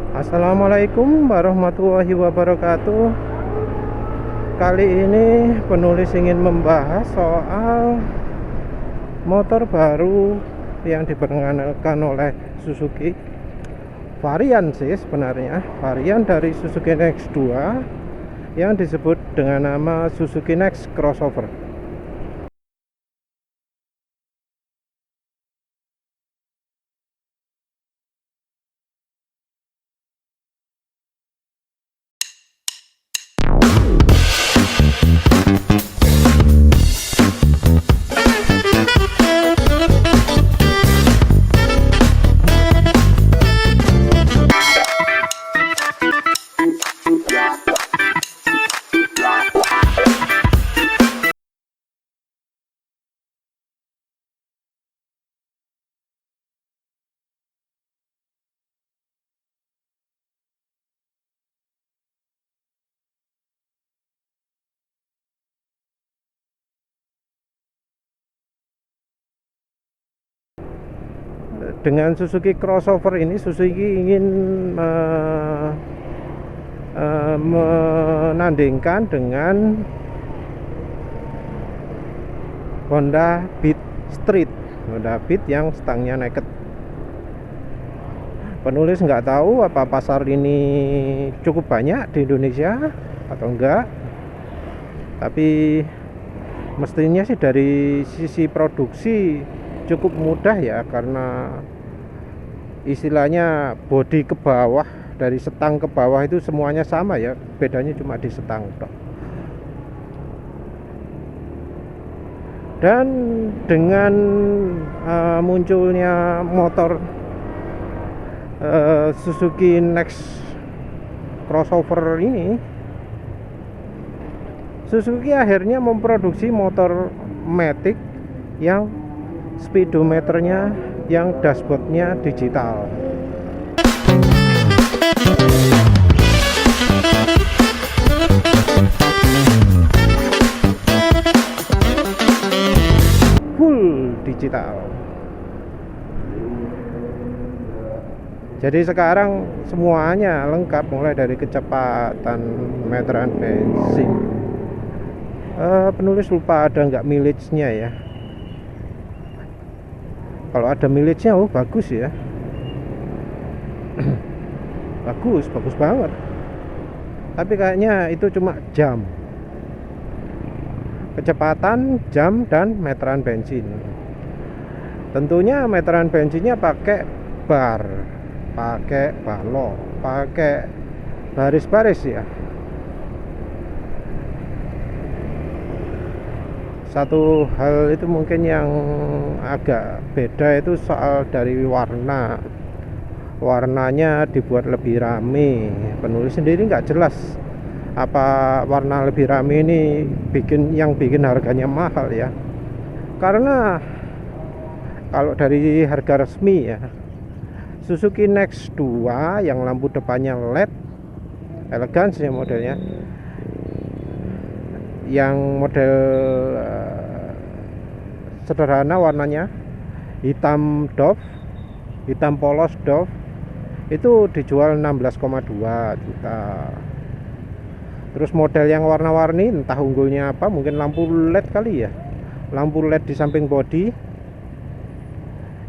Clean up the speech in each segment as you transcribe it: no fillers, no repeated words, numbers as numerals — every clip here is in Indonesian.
Assalamualaikum warahmatullahi wabarakatuh. Kali ini penulis ingin membahas soal motor baru yang diperkenalkan oleh Suzuki. Varian sih sebenarnya, varian dari Suzuki Next 2 yang disebut dengan nama Suzuki Next Crossover. Dengan Suzuki Crossover ini, Suzuki ingin menandingkan dengan Honda Beat Street, Honda Beat yang stangnya naked. Penulis nggak tahu apa pasar ini cukup banyak di Indonesia atau enggak, tapi mestinya sih dari sisi produksi cukup mudah ya, karena istilahnya bodi ke bawah, dari setang ke bawah itu semuanya sama ya, bedanya cuma di setang tok. Dan dengan munculnya motor Suzuki Next Crossover ini, Suzuki akhirnya memproduksi motor matic yang speedometernya, yang dashboardnya digital. Full digital. Jadi sekarang semuanya lengkap, mulai dari kecepatan, meteran bensin. Penulis lupa ada nggak mileage-nya ya. Kalau ada mileage-nya, oh bagus ya. bagus banget. Tapi kayaknya itu cuma jam, kecepatan, jam, dan meteran bensin. Tentunya meteran bensinnya pakai bar, pakai balok, pakai baris-baris ya. Satu hal itu mungkin yang agak beda itu soal dari warna. Warnanya dibuat lebih rame. Penulis sendiri nggak jelas apa warna lebih rame ini yang bikin harganya mahal ya. Karena kalau dari harga resmi ya, Suzuki Next 2 yang lampu depannya LED, elegan sih modelnya. Yang model sederhana warnanya hitam doff, hitam polos doff, itu dijual 16,2 juta. Terus model yang warna-warni entah unggulnya apa, mungkin lampu LED kali ya, lampu LED di samping bodi,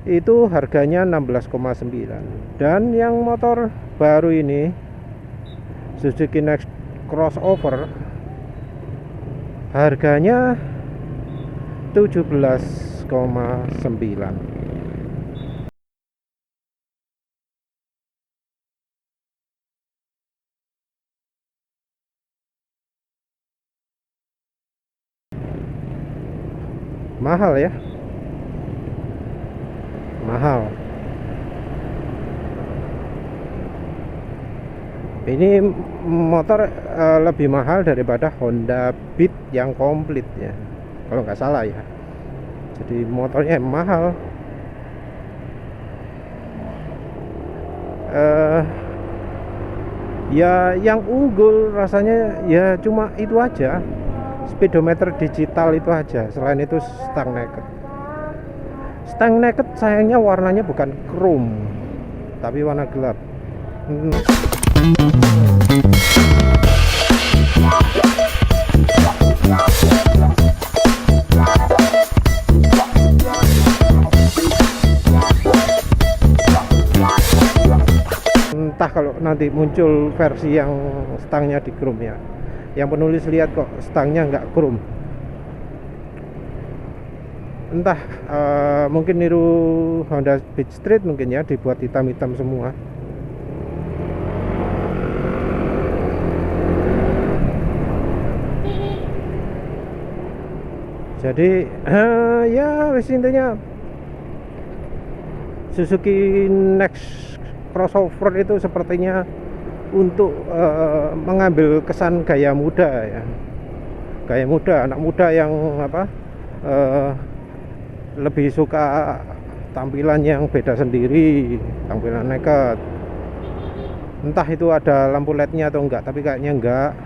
itu harganya 16,9. Dan yang motor baru ini Suzuki Next Crossover harganya 17,9. Mahal ya, mahal. Ini motor lebih mahal daripada Honda Beat yang komplit ya, kalau nggak salah ya. Jadi motornya mahal. Ya yang unggul rasanya ya cuma itu aja, speedometer digital itu aja. Selain itu stang naked. Stang naked sayangnya warnanya bukan chrome, tapi warna gelap. Entah kalau nanti muncul versi yang stangnya di chrome ya. Yang penulis lihat kok stangnya nggak chrome. Entah mungkin niru Honda Beat Street mungkin ya, dibuat hitam-hitam semua. Jadi ya wis intinya Suzuki Next crossover itu sepertinya untuk mengambil kesan gaya muda ya, gaya muda, anak muda yang lebih suka tampilan yang beda sendiri, tampilan nekat. Entah itu ada lampu LED-nya atau enggak, tapi kayaknya enggak.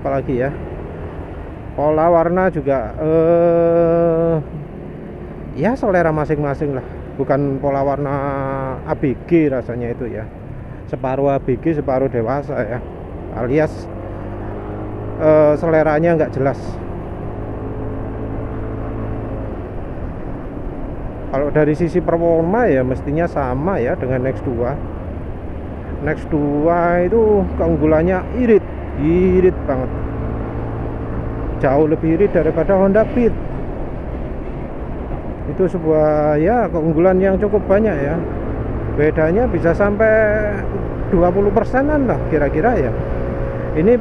Apalagi ya, pola warna juga ya selera masing-masing lah, bukan pola warna ABG rasanya itu ya, separuh ABG separuh dewasa ya, alias seleranya nggak jelas. Kalau dari sisi performa ya mestinya sama ya dengan Next 2. Next 2 itu keunggulannya irit banget, jauh lebih irit daripada Honda Beat. Itu sebuah ya keunggulan yang cukup banyak ya, bedanya bisa sampai 20%-an lah kira-kira ya. Ini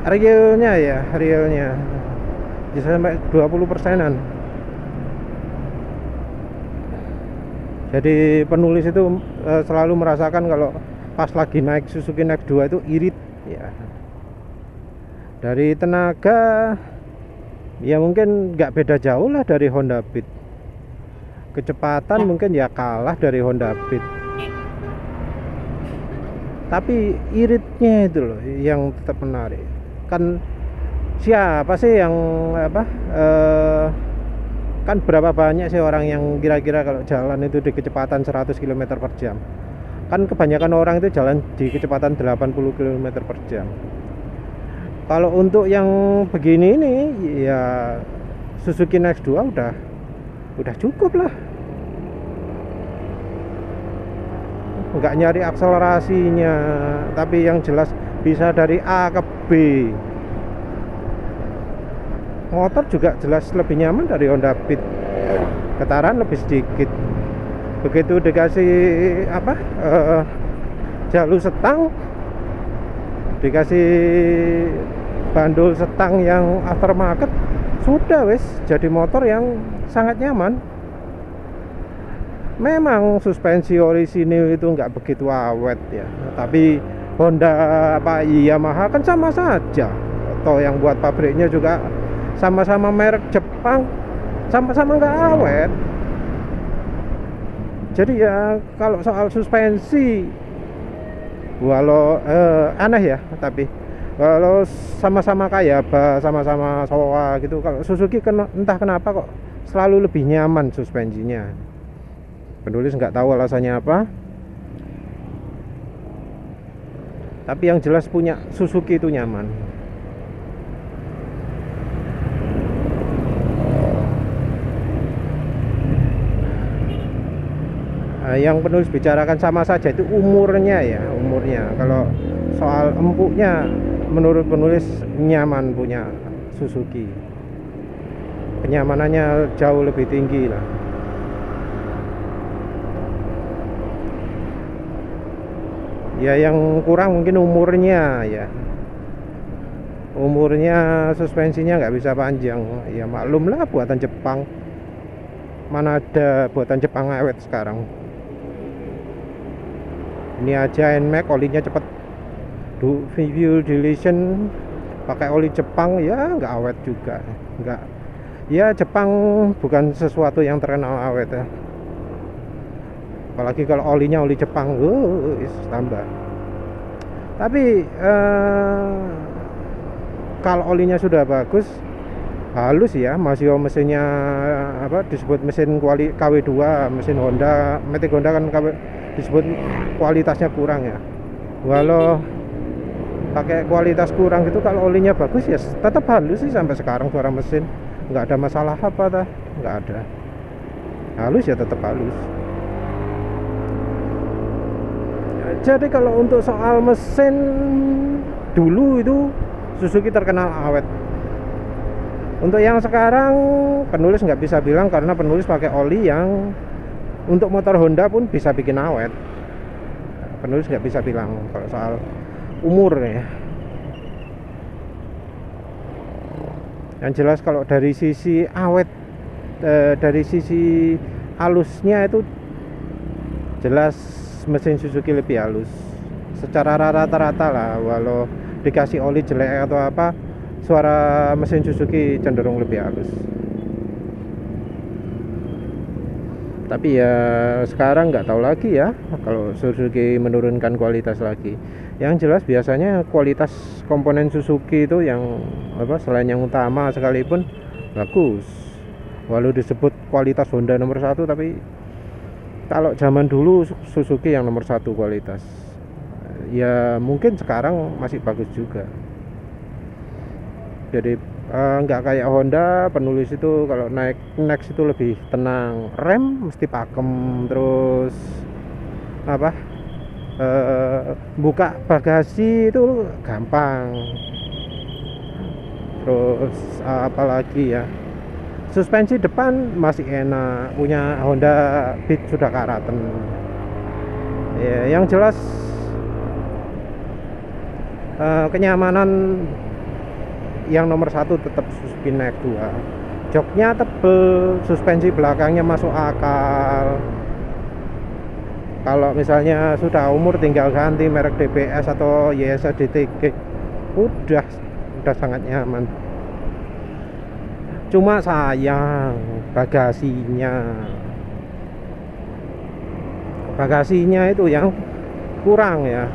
realnya bisa sampai 20%-an. Jadi penulis itu selalu merasakan kalau pas lagi naik Suzuki Next 2 itu irit ya. Dari tenaga ya mungkin nggak beda jauh lah dari Honda Beat. Kecepatan mungkin ya kalah dari Honda Beat. Tapi iritnya itu loh yang tetap menarik. Kan siapa sih yang kan berapa banyak sih orang yang kira-kira kalau jalan itu di kecepatan 100 km per jam. Kan kebanyakan orang itu jalan di kecepatan 80 km per jam. Kalau untuk yang begini ini ya Suzuki Next 2 udah cukup lah. Nggak nyari akselerasinya, tapi yang jelas bisa dari A ke B. Motor juga jelas lebih nyaman dari Honda Beat, getaran lebih sedikit. Begitu dikasih jalur setang, dikasih bandul setang yang aftermarket, sudah wes jadi motor yang sangat nyaman. Memang suspensi orisinil itu nggak begitu awet ya, tapi Honda Yamaha kan sama saja. Atau yang buat pabriknya juga sama-sama merek Jepang, sama-sama nggak awet. Jadi ya kalau soal suspensi, walau aneh ya, tapi kalau sama-sama Kayaba, sama-sama Showa gitu, kalau Suzuki entah kenapa kok selalu lebih nyaman suspensinya. Penulis nggak tahu alasannya apa, tapi yang jelas punya Suzuki itu nyaman. Yang penulis bicarakan sama saja itu umurnya ya, umurnya. Kalau soal empuknya, menurut penulis nyaman punya Suzuki, kenyamanannya jauh lebih tinggi lah. Ya yang kurang mungkin umurnya ya, umurnya suspensinya nggak bisa panjang ya, maklum lah buatan Jepang, mana ada buatan Jepang awet sekarang. Ini aja NMAX olinya cepet, fuel dilution pakai oli Jepang ya nggak awet juga, nggak ya. Jepang bukan sesuatu yang terkenal awet ya, apalagi kalau olinya oli Jepang tambah. Tapi kalau olinya sudah bagus, halus ya, masih mesinnya apa disebut mesin KW2, mesin Honda, Matic Honda kan disebut kualitasnya kurang ya. Walau pakai kualitas kurang gitu, kalau olinya bagus ya tetap halus sih sampai sekarang suara mesin. Nggak ada masalah apa dah, nggak ada. Halus ya tetap halus. Jadi kalau untuk soal mesin, dulu itu Suzuki terkenal awet. Untuk yang sekarang penulis nggak bisa bilang, karena penulis pakai oli yang untuk motor Honda pun bisa bikin awet. Penulis nggak bisa bilang kalau soal umur ya. Yang jelas kalau dari sisi awet, dari sisi halusnya itu jelas mesin Suzuki lebih halus secara rata-rata lah. Walau dikasih oli jelek atau apa, suara mesin Suzuki cenderung lebih halus. Tapi ya sekarang nggak tahu lagi ya kalau Suzuki menurunkan kualitas lagi. Yang jelas biasanya kualitas komponen Suzuki itu yang apa, selain yang utama sekalipun bagus. Walau disebut kualitas Honda nomor 1, tapi kalau zaman dulu Suzuki yang nomor 1 kualitas. Ya mungkin sekarang masih bagus juga. Jadi nggak kayak Honda, penulis itu kalau naik next itu lebih tenang. Rem mesti pakem, terus apa, buka bagasi itu gampang. Terus apalagi ya, suspensi depan masih enak, punya Honda Beat sudah karaten ya. Yang jelas kenyamanan yang nomor 1 tetap Suzuki Next 2. Joknya tebel, suspensi belakangnya masuk akal. Kalau misalnya sudah umur tinggal ganti merek DBS atau YSL DTG, udah sangat nyaman. Cuma sayang bagasinya itu yang kurang ya.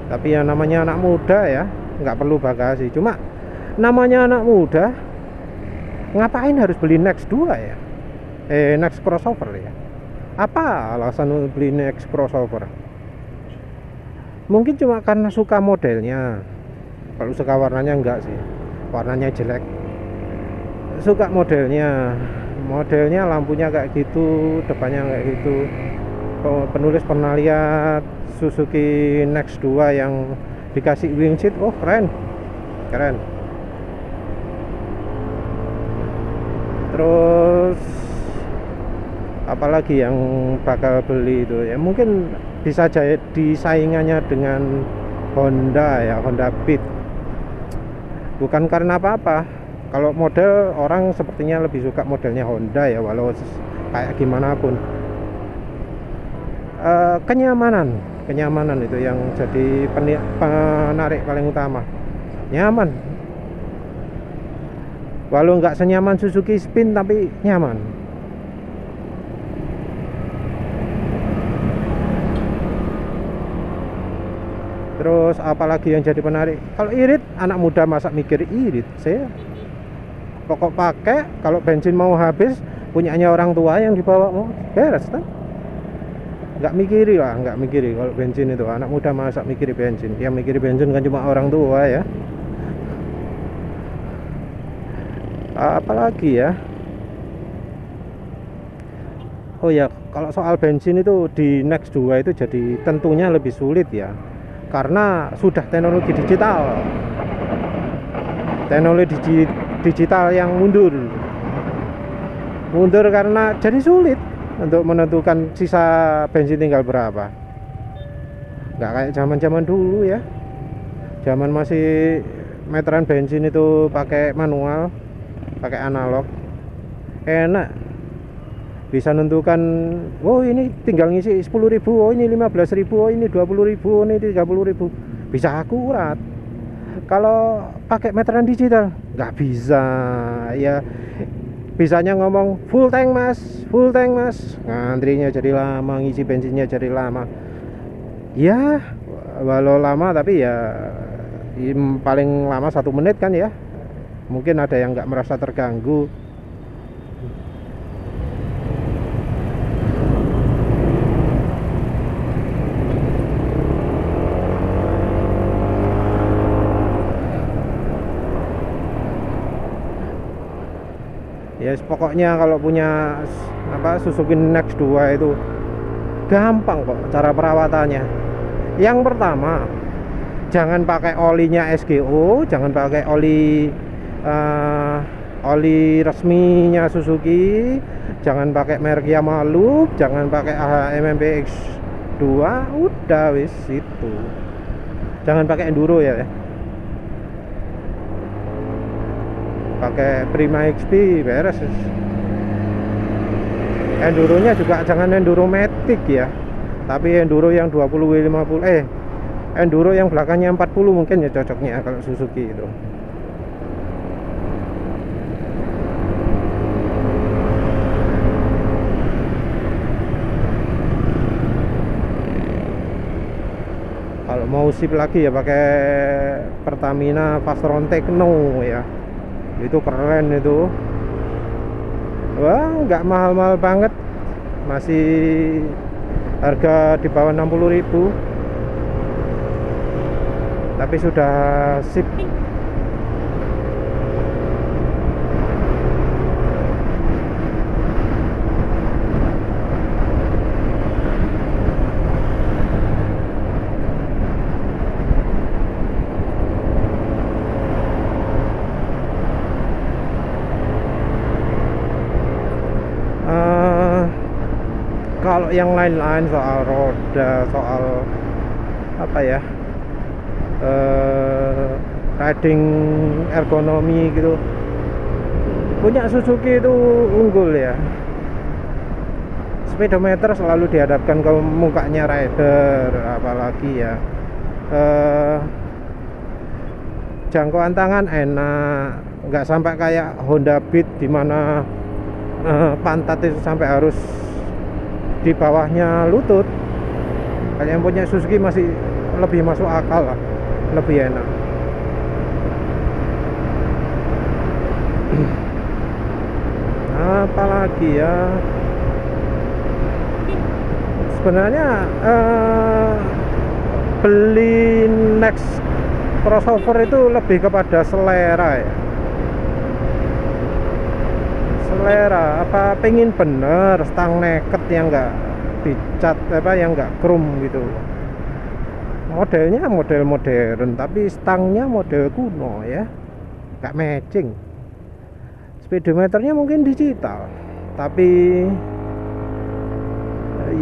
Tapi yang namanya anak muda ya nggak perlu bagasi. Cuma namanya anak muda, ngapain harus beli Next 2 ya? Next crossover ya. Apa alasan beli Next crossover? Mungkin cuma karena suka modelnya. Kalau suka warnanya enggak sih, warnanya jelek. Suka modelnya, lampunya kayak gitu, depannya kayak gitu. Penulis pernah lihat Suzuki Next 2 yang dikasih wing seat, oh keren. Terus apalagi yang bakal beli itu ya, mungkin bisa jadi saingannya dengan Honda ya, Honda Beat. Bukan karena apa-apa, kalau model orang sepertinya lebih suka modelnya Honda ya, walau kayak gimana pun. Kenyamanan itu yang jadi penarik paling utama. Nyaman, walau nggak senyaman Suzuki Spin tapi nyaman. Terus apalagi yang jadi penarik? Kalau irit, anak muda masa mikir irit? Saya pokok pakai, kalau bensin mau habis punyanya orang tua yang dibawa mau beres kan? Nggak mikiri kalau bensin itu. Anak muda masa mikiri bensin? Yang mikiri bensin kan cuma orang tua ya. Apalagi ya, oh ya, kalau soal bensin itu di Next 2 itu jadi tentunya lebih sulit ya, karena sudah teknologi digital yang mundur karena jadi sulit untuk menentukan sisa bensin tinggal berapa. Nggak kayak zaman dulu ya, zaman masih meteran bensin itu pakai manual, pakai analog, enak, bisa nentukan, oh ini tinggal ngisi 10.000, oh ini 15.000, oh ini 20.000, oh ini 30.000, bisa akurat. Kalau pakai meteran digital nggak bisa ya, bisanya ngomong full tank mas, ngantrinya jadi lama, ngisi bensinnya jadi lama ya. Walau lama tapi ya paling lama 1 menit kan ya, mungkin ada yang nggak merasa terganggu. Ya pokoknya kalau punya Suzuki Next 2 itu gampang kok cara perawatannya. Yang pertama, jangan pakai olinya SGO, jangan pakai oli resminya Suzuki, jangan pakai merek Yamaha Loop, jangan pakai MMPX 2, udah wis itu. Jangan pakai enduro ya. Pakai Prima XP beres. Enduronya juga jangan enduro matic ya, tapi enduro yang 20W50 enduro yang belakangnya 40 mungkin ya cocoknya kalau Suzuki itu. Kalau mau sip lagi ya pakai Pertamina Fastron Tekno ya, itu keren itu. Wah, nggak mahal-mahal banget, masih harga di bawah 60.000, tapi sudah sip. Kalau yang lain-lain soal roda, soal riding ergonomi gitu, punya Suzuki itu unggul ya. Speedometer selalu dihadapkan ke mukanya rider, apalagi ya jangkauan tangan enak, nggak sampai kayak Honda Beat dimana pantat itu sampai harus di bawahnya lutut. Kalau yang punya Suzuki masih lebih masuk akal lah, lebih enak. Apalagi ya, sebenarnya beli Next crossover itu lebih kepada selera ya. Selera pengen bener stang naked yang enggak dicat yang enggak chrome gitu. Modelnya model modern tapi stangnya model kuno ya, enggak matching. Speedometernya mungkin digital tapi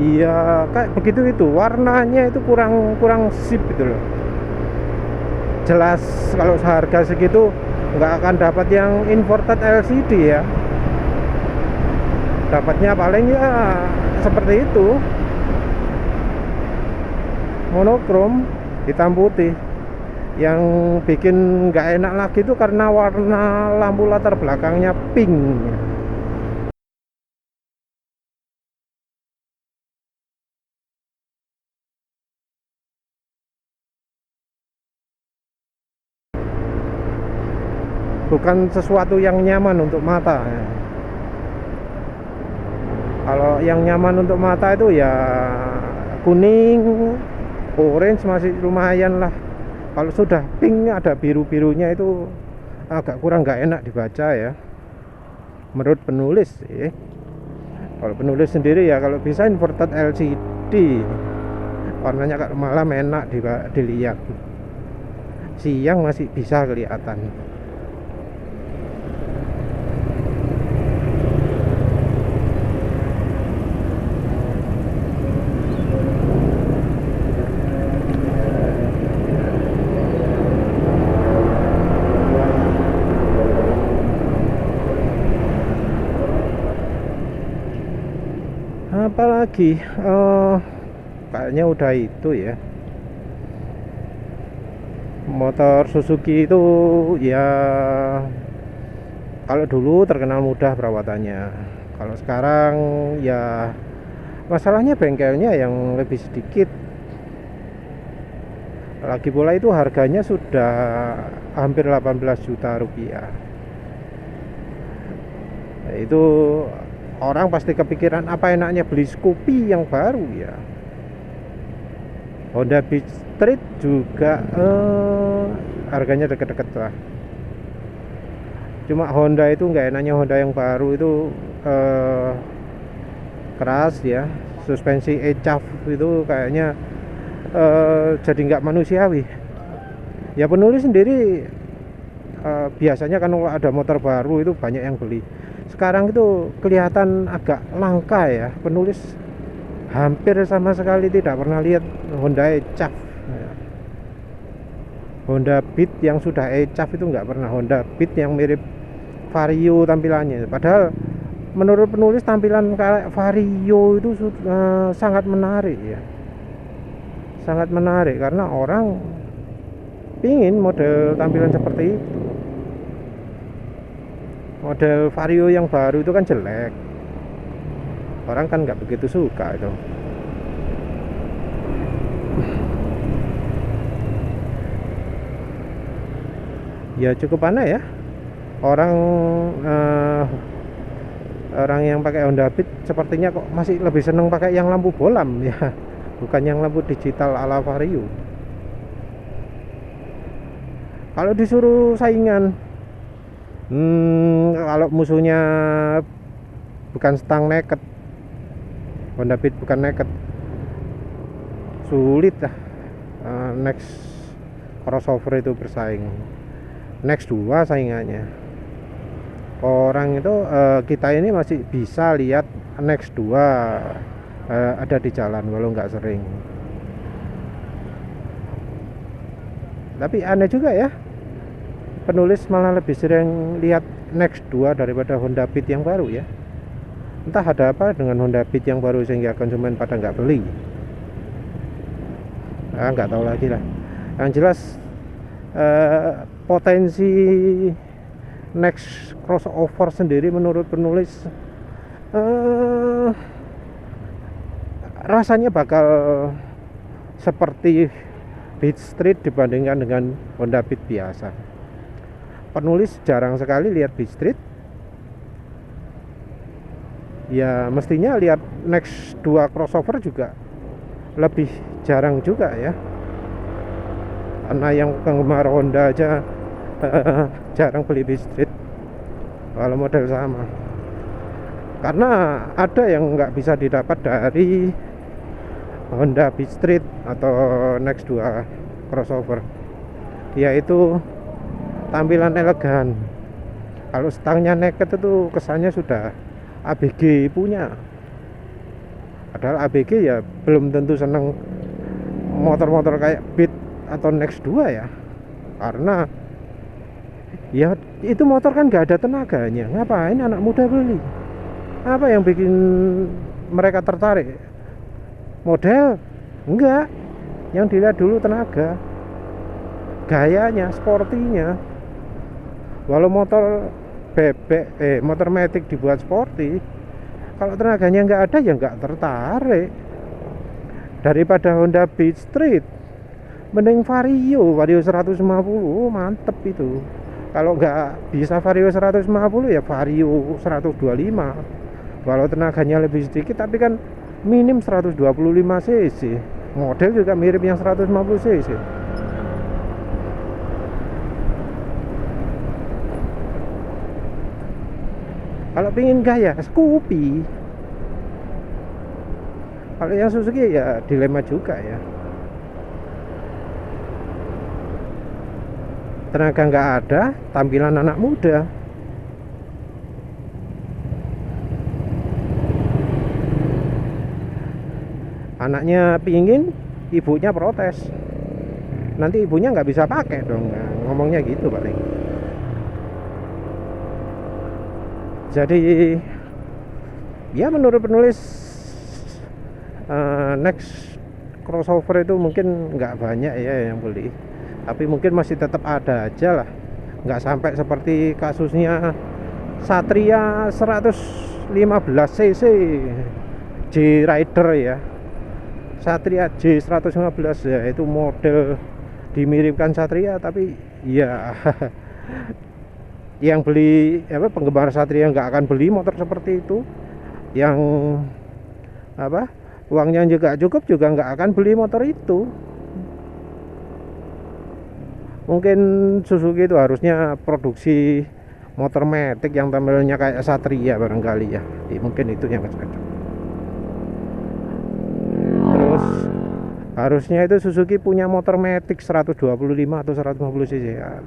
iya kayak begitu, itu warnanya itu kurang sip gitu loh. Jelas kalau seharga segitu nggak akan dapat yang inverted LCD ya, dapatnya paling ya seperti itu, monokrom hitam putih. Yang bikin nggak enak lagi itu karena warna lampu latar belakangnya pink. Bukan sesuatu yang nyaman untuk mata. Kalau yang nyaman untuk mata itu ya kuning, orange masih lumayan lah. Kalau sudah pink ada biru-birunya itu agak kurang nggak enak dibaca ya, menurut penulis sih. Kalau penulis sendiri ya kalau bisa inverted LCD, warnanya kalau malam enak dilihat, siang masih bisa kelihatan. Apalagi kayaknya udah itu ya, motor Suzuki itu ya. Kalau dulu terkenal mudah perawatannya, kalau sekarang ya masalahnya bengkelnya yang lebih sedikit. Lagi pula itu harganya sudah hampir 18 juta rupiah. Itu orang pasti kepikiran apa enaknya beli Scoopy yang baru ya. Honda Beat Street juga harganya deket-deket lah. Cuma Honda itu nggak enaknya Honda yang baru itu keras ya, suspensi ECAF itu kayaknya jadi nggak manusiawi. Ya penulis sendiri biasanya kan kalau ada motor baru itu banyak yang beli. Sekarang itu kelihatan agak langka ya, penulis hampir sama sekali tidak pernah lihat Honda ECAF. Honda Beat yang sudah ECAF itu nggak pernah. Honda Beat yang mirip Vario tampilannya, padahal menurut penulis tampilan kayak Vario itu sangat menarik ya, sangat menarik karena orang pingin model tampilan seperti itu. Model Vario yang baru itu kan jelek, orang kan nggak begitu suka itu. Ya cukup aneh ya, orang orang yang pakai Honda Beat sepertinya kok masih lebih seneng pakai yang lampu bolam ya, bukan yang lampu digital ala Vario. Kalau disuruh saingan, kalau musuhnya bukan stang naked, Honda Beat bukan naked, sulit lah next crossover itu bersaing. Next 2 saingannya. Orang itu kita ini masih bisa lihat Next 2 ada di jalan walau nggak sering. Tapi aneh juga ya, penulis malah lebih sering lihat Next 2 daripada Honda Beat yang baru ya. Entah ada apa dengan Honda Beat yang baru sehingga konsumen pada nggak beli. Nggak tahu lagi lah. Yang jelas potensi next crossover sendiri menurut penulis rasanya bakal seperti Beat Street dibandingkan dengan Honda Beat biasa. Penulis jarang sekali lihat Beat Street, ya mestinya lihat next 2 crossover juga lebih jarang juga ya, karena yang penggemar Honda aja jarang beli Beat Street kalau model sama, karena ada yang nggak bisa didapat dari Honda Beat Street atau Next 2 crossover, yaitu tampilan elegan. Kalau stangnya naked itu kesannya sudah ABG punya, padahal ABG ya belum tentu seneng motor-motor kayak Beat atau Next 2 ya, karena ya itu motor kan gak ada tenaganya. Ngapain anak muda beli? Apa yang bikin mereka tertarik? Model? Enggak. Yang dilihat dulu tenaga, gayanya, sportinya. Walau motor bebek motor matic dibuat sporty, kalau tenaganya nggak ada ya nggak tertarik. Daripada Honda Beat Street, mending Vario 150, mantep itu. Kalau nggak bisa Vario 150 ya Vario 125, walau tenaganya lebih sedikit tapi kan minim 125 cc, model juga mirip yang 150 cc. Kalau pingin gaya Scoopy, kalau yang Suzuki ya dilema juga ya, tenaga nggak ada, tampilan anak muda. Anaknya pingin, ibunya protes, nanti ibunya nggak bisa pakai dong. Nah, ngomongnya gitu paling. Jadi ya menurut penulis next crossover itu mungkin nggak banyak ya yang beli, tapi mungkin masih tetap ada aja lah, nggak sampai seperti kasusnya Satria 115 cc J Rider ya. Satria J 115 ya, itu model dimiripkan Satria, tapi ya yang beli apa, penggemar Satria nggak akan beli motor seperti itu. Yang apa, uangnya juga cukup juga nggak akan beli motor itu. Mungkin Suzuki itu harusnya produksi motor matic yang tampilnya kayak Satria barangkali ya. Mungkin itu yang cocok. Terus harusnya itu Suzuki punya motor matic 125 atau 150 cc ya.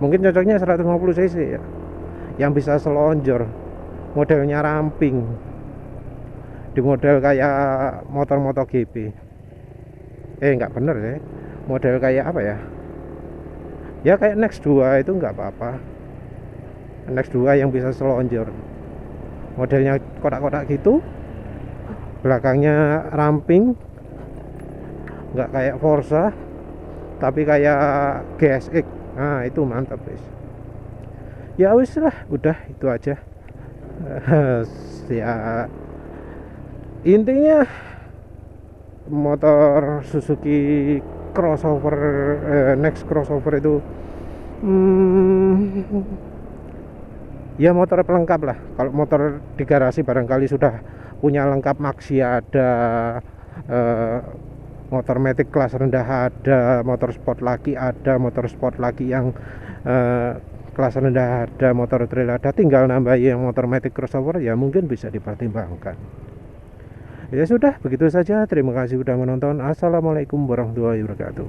Mungkin cocoknya 150 cc ya, yang bisa selonjor, modelnya ramping, di model kayak motor MotoGP. Nggak bener ya, model kayak apa ya, ya kayak Next 2 itu nggak apa-apa. Next 2 yang bisa selonjor, modelnya kotak-kotak gitu, belakangnya ramping, nggak kayak Forza tapi kayak GSX. Nah itu mantap guys. Ya wis lah, udah itu aja. Ya intinya motor Suzuki crossover, next crossover itu ya motor pelengkap lah. Kalau motor di garasi barangkali sudah punya lengkap, Maxi ada, motor matic kelas rendah ada, motor sport lagi ada, motor sport lagi yang kelas rendah ada, motor trail ada, tinggal nambah yang motor matic crossover ya mungkin bisa dipertimbangkan. Ya sudah, begitu saja. Terima kasih sudah menonton. Assalamualaikum warahmatullahi wabarakatuh.